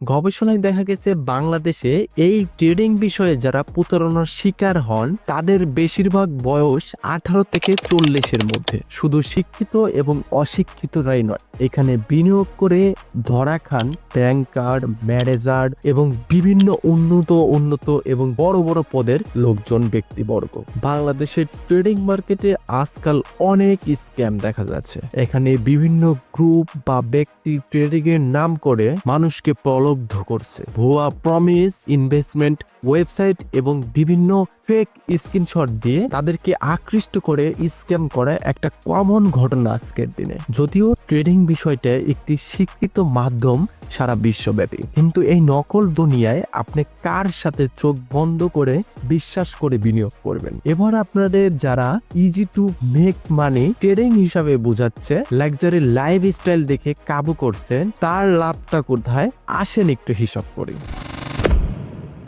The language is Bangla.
গবেষণায় দেখা গেছে বাংলাদেশে এই ট্রেডিং বিষয়ে যারা প্রতারণার শিকার হন তাদের বেশিরভাগ বয়স 18 থেকে 40-এর মধ্যে। শুধু শিক্ষিত এবং অশিক্ষিতরাই নয়, এখানে বিনিয়োগ করে ধরা খান ব্যাংকার, ম্যানেজার এবং বিভিন্ন উন্নত এবং বড় বড় পদের লোকজন, ব্যক্তিবর্গ। বাংলাদেশের ট্রেডিং মার্কেটে আজকাল অনেক স্ক্যাম দেখা যাচ্ছে। এখানে বিভিন্ন গ্রুপ বা ব্যক্তি ট্রেডিং এর নাম করে মানুষকে প্রলুব্ধ করছে। ভুয়া প্রমিস, ইনভেস্টমেন্ট ওয়েবসাইট এবং বিভিন্ন ফেক স্ক্রিনশট দিয়ে তাদেরকে আকৃষ্ট করে স্ক্যাম করা একটা কমন ঘটনা আজকের দিনে। যদিও ট্রেডিং বিষয়টা একটি স্বীকৃত মাধ্যম সারা বিশ্বব্যাপী, কিন্তু এই নকল দুনিয়ায় আপনি কার সাথে চোখ বন্ধ করে বিশ্বাস করে বিনিয়োগ করবেন? এবার আপনাদের যারা easy to make money trading হিসাবে বোঝাচ্ছে, লাক্সারি লাইফস্টাইল দেখে কাবু করছেন, তার লাভটা কোথায় আসেন একটু হিসাব করি।